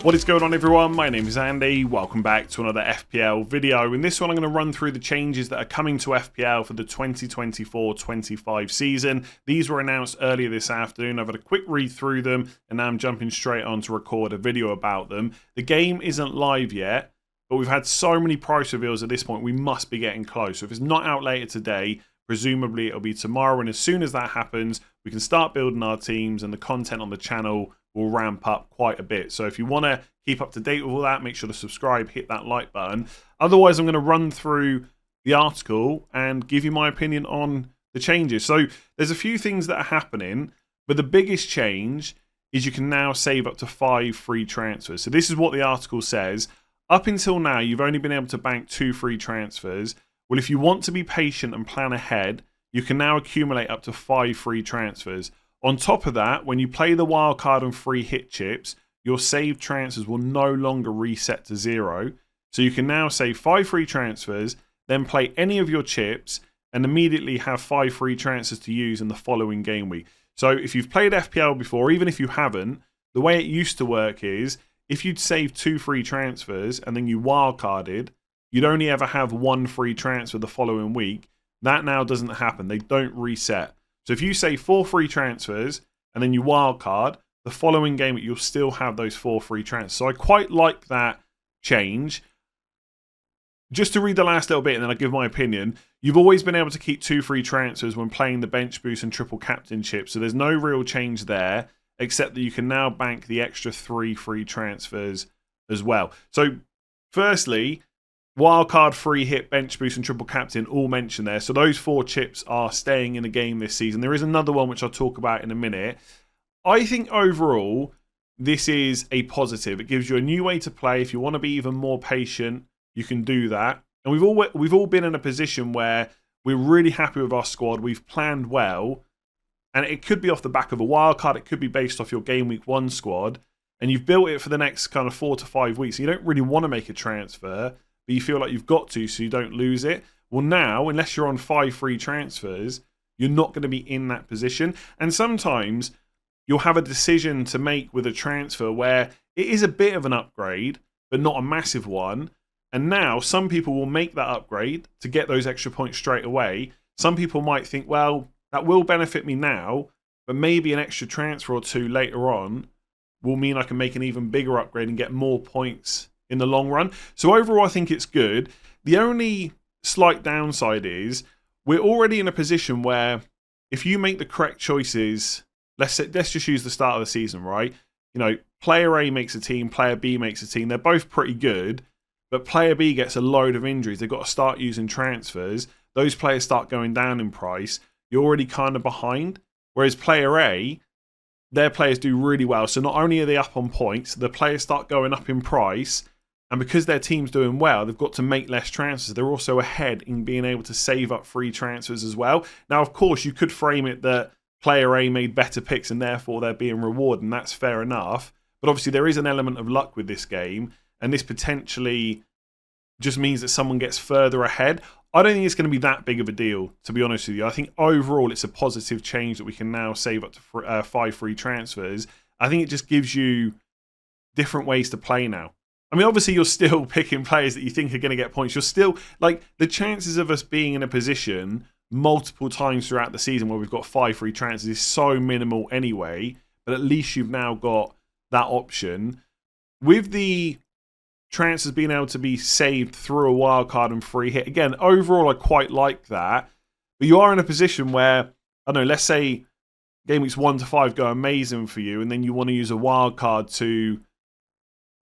What is going on, everyone? My name is Andy. Welcome back to another FPL video. In this one, I'm going to run through the changes that are coming to FPL for the 2024-25 season. These were announced earlier this afternoon. I've had a quick read through them, and now I'm jumping straight on to record a video about them. The game isn't live yet, but we've had so many price reveals at this point, we must be getting close. So if it's not out later today, presumably it'll be tomorrow. And as soon as that happens, we can start building our teams, and the content on the channel will ramp up quite a bit. So if you want to keep up to date with all that, make sure to subscribe, hit that like button. Otherwise, I'm going to run through the article and give you my opinion on the changes. So there's a few things that are happening, but the biggest change is you can now save up to 5 free transfers. So this is what the article says. Up until now, you've only been able to bank 2 free transfers. Well, if you want to be patient and plan ahead, you can now accumulate up to 5 free transfers. On top of that, when you play the wildcard and free hit chips, your saved transfers will no longer reset to 0. So you can now save 5 free transfers, then play any of your chips, and immediately have 5 free transfers to use in the following game week. So if you've played FPL before, even if you haven't, the way it used to work is if you'd save 2 free transfers and then you wildcarded, you'd only ever have 1 free transfer the following week. That now doesn't happen. They don't reset. So if you say 4 free transfers and then you wildcard, the following game you'll still have those 4 free transfers. So I quite like that change. Just to read the last little bit and then I'll give my opinion. You've always been able to keep 2 free transfers when playing the bench boost and triple captainship. So there's no real change there, except that you can now bank the extra 3 free transfers as well. So firstly, wildcard, free hit, bench boost, and triple captain all mentioned there. So those 4 chips are staying in the game this season. There is another one which I'll talk about in a minute. I think overall, this is a positive. It gives you a new way to play. If you want to be even more patient, you can do that. And we've all been in a position where we're really happy with our squad. We've planned well. And it could be off the back of a wildcard. It could be based off your game week 1 squad. And you've built it for the next kind of 4 to 5 weeks. So you don't really want to make a transfer, but you feel like you've got to so you don't lose it. Well, now, unless you're on 5 free transfers, you're not going to be in that position. And sometimes you'll have a decision to make with a transfer where it is a bit of an upgrade, but not a massive one. And now some people will make that upgrade to get those extra points straight away. Some people might think, well, that will benefit me now, but maybe an extra transfer or 2 later on will mean I can make an even bigger upgrade and get more points in the long run. So overall, I think it's good. The only slight downside is we're already in a position where if you make the correct choices, let's just use the start of the season, right? You know, player A makes a team, player B makes a team. They're both pretty good, but player B gets a load of injuries. They've got to start using transfers. Those players start going down in price. You're already kind of behind. Whereas player A, their players do really well. So not only are they up on points, the players start going up in price. And because their team's doing well, they've got to make less transfers. They're also ahead in being able to save up free transfers as well. Now, of course, you could frame it that player A made better picks and therefore they're being rewarded, and that's fair enough. But obviously, there is an element of luck with this game, and this potentially just means that someone gets further ahead. I don't think it's going to be that big of a deal, to be honest with you. I think overall, it's a positive change that we can now save up to 5 free transfers. I think it just gives you different ways to play now. I mean, obviously, you're still picking players that you think are going to get points. You're still, like, the chances of us being in a position multiple times throughout the season where we've got 5 free transfers is so minimal anyway, but at least you've now got that option. With the transfers being able to be saved through a wildcard and free hit, again, overall, I quite like that. But you are in a position where, I don't know, let's say game weeks 1 to 5 go amazing for you, and then you want to use a wildcard to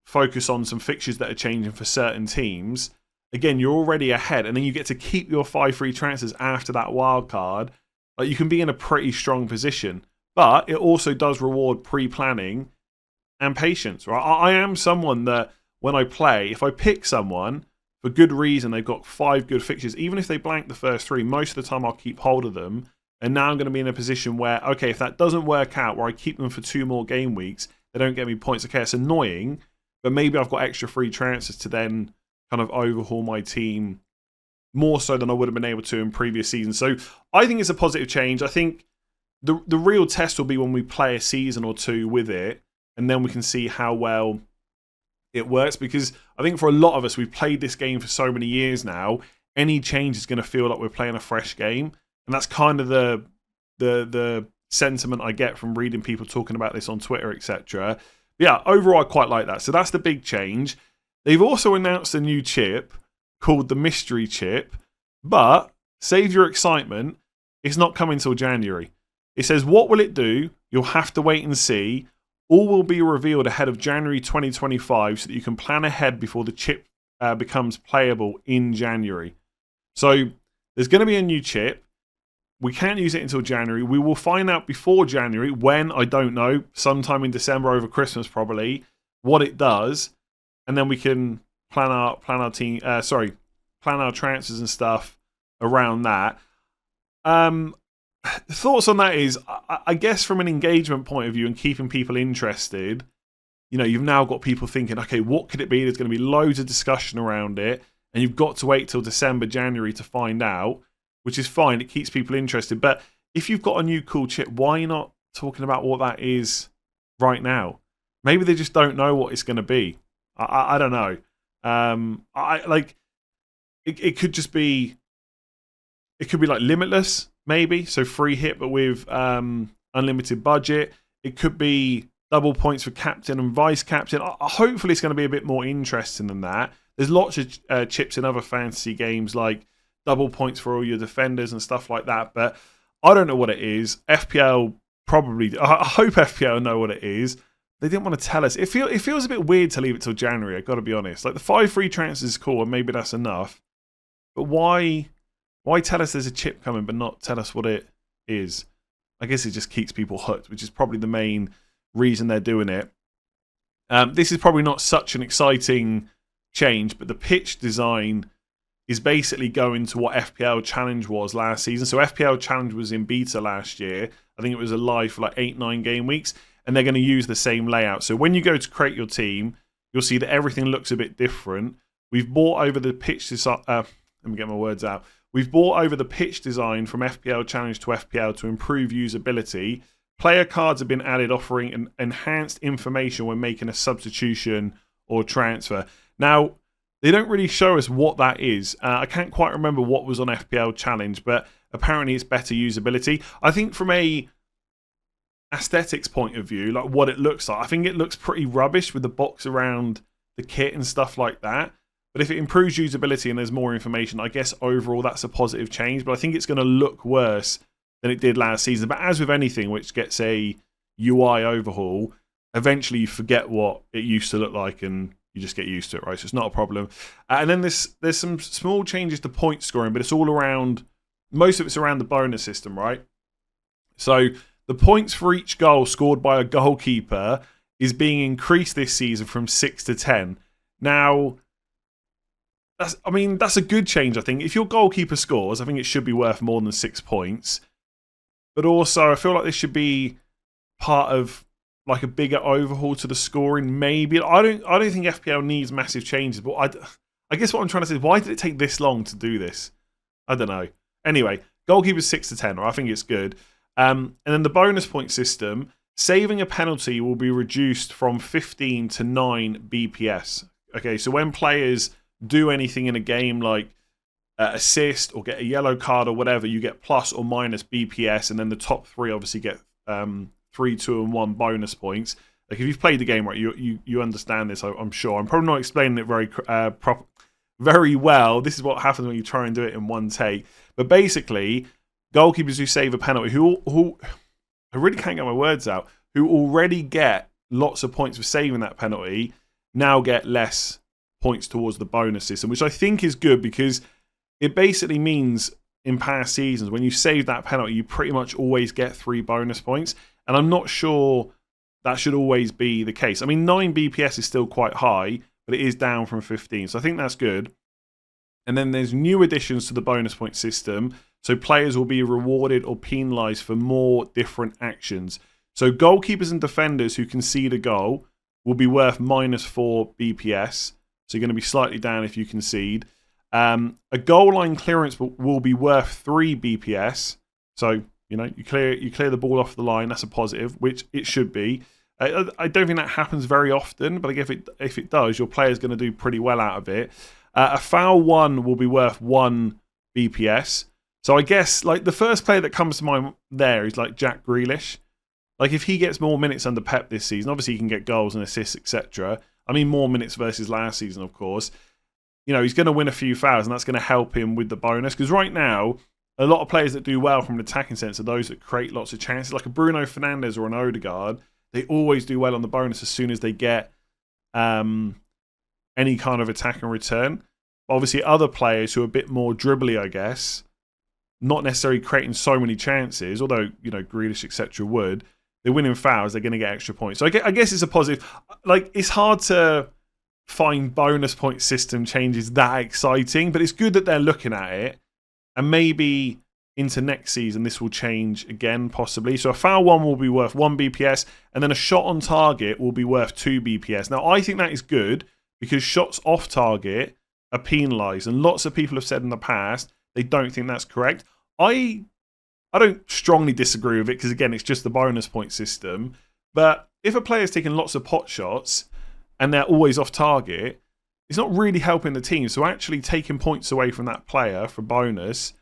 focus on some fixtures that are changing for certain teams. Again, you're already ahead, and then you get to keep your 5 free transfers after that wild card. Like, you can be in a pretty strong position, but it also does reward pre-planning and patience. Right? I am someone that when I play, if I pick someone for good reason, they've got 5 good fixtures. Even if they blank the first 3, most of the time I'll keep hold of them. And now I'm going to be in a position where, okay, if that doesn't work out, where I keep them for 2 more game weeks, they don't get me points. Okay, it's annoying. But maybe I've got extra free transfers to then kind of overhaul my team more so than I would have been able to in previous seasons. So I think it's a positive change. I think the real test will be when we play a season or 2 with it, and then we can see how well it works, because I think for a lot of us, we've played this game for so many years now, any change is going to feel like we're playing a fresh game. And that's kind of the sentiment I get from reading people talking about this on Twitter, etc. Yeah, overall, I quite like that. So that's the big change. They've also announced a new chip called the Mystery Chip, but save your excitement, it's not coming till January. It says, what will it do? You'll have to wait and see. All will be revealed ahead of January 2025 so that you can plan ahead before the chip becomes playable in January. So there's going to be a new chip. We can't use it until January. We will find out before January, when, I don't know, sometime in December over Christmas probably, what it does. And then we can plan our transfers and stuff around that. Thoughts on that is, I guess from an engagement point of view and keeping people interested, you've now got people thinking, okay, what could it be? There's going to be loads of discussion around it, and you've got to wait till December, January to find out, which is fine. It keeps people interested. But if you've got a new cool chip, why are you not talking about what that is right now? Maybe they just don't know what it's going to be. I don't know. It could just be, it could be like limitless, maybe. So free hit, but with unlimited budget. It could be double points for captain and vice captain. Hopefully it's going to be a bit more interesting than that. There's lots of chips in other fantasy games, like double points for all your defenders and stuff like that. But I don't know what it is. FPL probably, I hope FPL know what it is. They didn't want to tell us. It feels a bit weird to leave it till January, I've got to be honest. Like the 5 free transfers is cool, and maybe that's enough. But why tell us there's a chip coming but not tell us what it is? I guess it just keeps people hooked, which is probably the main reason they're doing it. This is probably not such an exciting change, but the pitch design is basically going to what FPL Challenge was last season. So FPL Challenge was in beta last year. I think it was live for like 8-9 game weeks. And they're going to use the same layout. So when you go to create your team, you'll see that everything looks a bit different. We've brought over the pitch design. Let me get my words out. We've brought over the pitch design from FPL Challenge to FPL to improve usability. Player cards have been added, offering an enhanced information when making a substitution or transfer. Now, they don't really show us what that is. I can't quite remember what was on FPL Challenge, but apparently it's better usability. I think from a aesthetics point of view, like what it looks like, I think it looks pretty rubbish with the box around the kit and stuff like that. But if it improves usability and there's more information, I guess overall that's a positive change. But I think it's going to look worse than it did last season. But as with anything which gets a UI overhaul, eventually you forget what it used to look like and you just get used to it, right? So it's not a problem. And then there's some small changes to point scoring, but it's all around, most of it's around the bonus system, right? So the points for each goal scored by a goalkeeper is being increased this season from 6 to 10. Now, that's a good change, I think. If your goalkeeper scores, I think it should be worth more than 6 points. But also, I feel like this should be part of like a bigger overhaul to the scoring. Maybe I don't think FPL needs massive changes, but I guess what I'm trying to say is, why did it take this long to do this? I don't know. Anyway, goalkeepers 6 to 10, I think it's good. And then the bonus point system, saving a penalty will be reduced from 15 to 9 BPS. Okay, so when players do anything in a game like assist or get a yellow card or whatever, you get plus or minus BPS, and then the top 3 obviously get 3, 2, and 1 bonus points. Like if you've played the game, right, you understand this. I'm sure. I'm probably not explaining it very well. This is what happens when you try and do it in one take. But basically, goalkeepers who save a penalty, who I really can't get my words out, who already get lots of points for saving that penalty, now get less points towards the bonus system, which I think is good, because it basically means in past seasons when you save that penalty, you pretty much always get 3 bonus points. And I'm not sure that should always be the case. I mean, 9 BPS is still quite high, but it is down from 15. So I think that's good. And then there's new additions to the bonus point system. So players will be rewarded or penalised for more different actions. So goalkeepers and defenders who concede a goal will be worth minus 4 BPS. So you're going to be slightly down if you concede. A goal line clearance will be worth 3 BPS. So, you clear the ball off the line. That's a positive, which it should be. I don't think that happens very often, but if it does, your player's going to do pretty well out of it. A foul 1 will be worth 1 BPS. So I guess like the first player that comes to mind there is like Jack Grealish. Like if he gets more minutes under Pep this season, obviously he can get goals and assists, etc. I mean more minutes versus last season, of course. You know, he's going to win a few fouls, and that's going to help him with the bonus. Because right now, a lot of players that do well from an attacking sense are those that create lots of chances. Like a Bruno Fernandes or an Odegaard, they always do well on the bonus as soon as they get any kind of attack and return. Obviously, other players who are a bit more dribbly, I guess, not necessarily creating so many chances, although, you know, Grealish, etc. would, they're winning fouls, they're going to get extra points. So I guess it's a positive. Like, it's hard to find bonus point system changes that exciting, but it's good that they're looking at it. And maybe into next season, this will change again, possibly. So a foul 1 will be worth 1 BPS, and then a shot on target will be worth 2 BPS. Now, I think that is good because shots off target are penalised, and lots of people have said in the past they don't think that's correct. I don't strongly disagree with it because, again, it's just the bonus point system. But if a player's taking lots of pot shots and they're always off target, it's not really helping the team. So actually taking points away from that player for bonus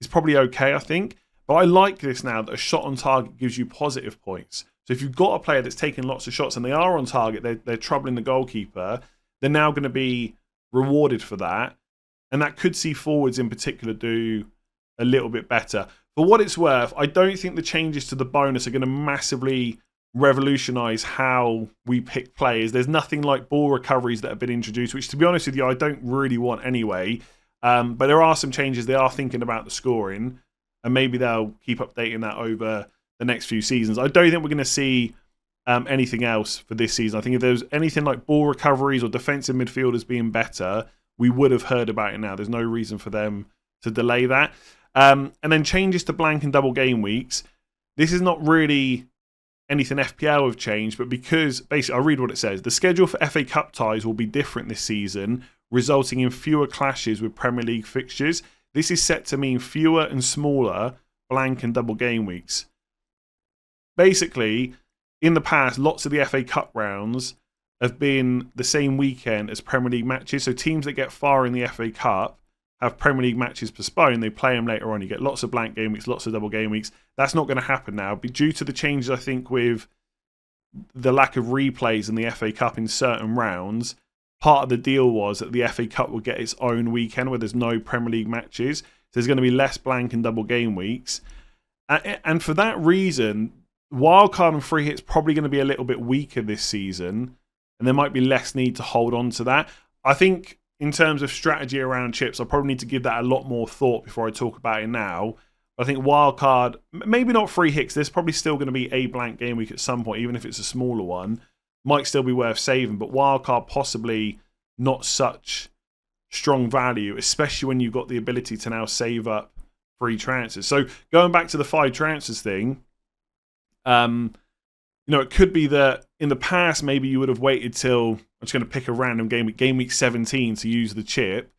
is probably okay, I think. But I like this now that a shot on target gives you positive points. So if you've got a player that's taking lots of shots and they are on target, they're troubling the goalkeeper, they're now going to be rewarded for that. And that could see forwards in particular do a little bit better. For what it's worth, I don't think the changes to the bonus are going to massively revolutionise how we pick players. There's nothing like ball recoveries that have been introduced, which, to be honest with you, I don't really want anyway. But there are some changes. They are thinking about the scoring, and maybe they'll keep updating that over the next few seasons. I don't think we're going to see anything else for this season. I think if there's anything like ball recoveries or defensive midfielders being better, we would have heard about it now. There's no reason for them to delay that. And then changes to blank and double game weeks. This is not really anything FPL have changed, but because, basically, I'll read what it says. The schedule for FA Cup ties will be different this season, resulting in fewer clashes with Premier League fixtures. This is set to mean fewer and smaller blank and double game weeks. Basically, in the past, lots of the FA Cup rounds have been the same weekend as Premier League matches. So teams that get far in the FA Cup have Premier League matches postponed. They play them later on. You get lots of blank game weeks, lots of double game weeks. That's not going to happen now. But due to the changes, I think, with the lack of replays in the FA Cup in certain rounds, part of the deal was that the FA Cup will get its own weekend where there's no Premier League matches. So there's going to be less blank and double game weeks. And for that reason, wildcard and free hit's probably going to be a little bit weaker this season. And there might be less need to hold on to that. I think in terms of strategy around chips, I probably need to give that a lot more thought before I talk about it now. But I think wildcard, maybe not free hits, there's probably still going to be a blank game week at some point, even if it's a smaller one. Might still be worth saving, but wildcard possibly not such strong value, especially when you've got the ability to now save up free transfers. So going back to the 5 transfers thing, it could be that in the past, maybe you would have waited till, I'm just going to pick a random game week 17 to use the chip.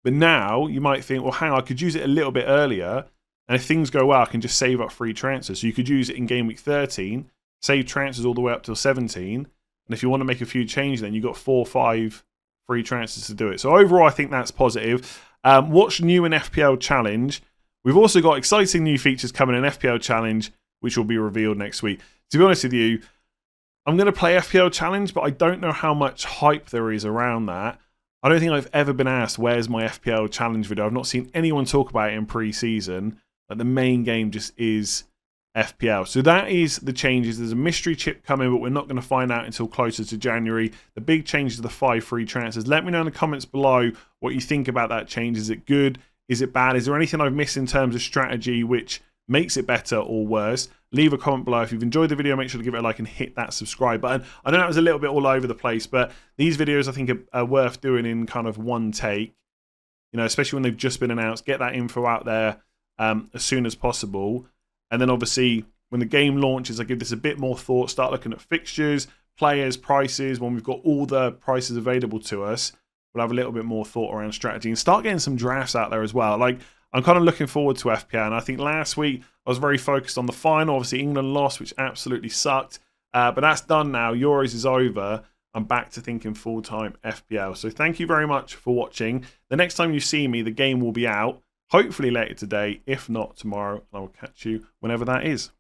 But now you might think, well, hang on, I could use it a little bit earlier. And if things go well, I can just save up free transfers. So you could use it in game week 13, save transfers all the way up till 17. And if you want to make a few changes, then you've got 4 or 5 free transfers to do it. So overall, I think that's positive. What's new in FPL Challenge? We've also got exciting new features coming in FPL Challenge, which will be revealed next week. To be honest with you, I'm going to play FPL Challenge, but I don't know how much hype there is around that. I don't think I've ever been asked, where's my FPL Challenge video? I've not seen anyone talk about it in pre-season. But the main game just is FPL. So that is the changes. There's a mystery chip coming, but we're not going to find out until closer to January. The big change is the 5 free transfers. Let me know in the comments below what you think about that change. Is it good? Is it bad? Is there anything I've missed in terms of strategy which makes it better or worse? Leave a comment below. If you've enjoyed the video, make sure to give it a like and hit that subscribe button. I know that was a little bit all over the place, but these videos I think are worth doing in kind of one take. Especially when they've just been announced. Get that info out there as soon as possible. And then obviously when the game launches, I give this a bit more thought, start looking at fixtures, players, prices. When we've got all the prices available to us, we'll have a little bit more thought around strategy and start getting some drafts out there as well. Like, I'm kind of looking forward to FPL, and I think last week I was very focused on the final. Obviously England lost, which absolutely sucked. But that's done now. Euros is over. I'm back to thinking full-time FPL. So thank you very much for watching. The next time you see me, the game will be out, hopefully later today, if not tomorrow. I will catch you whenever that is.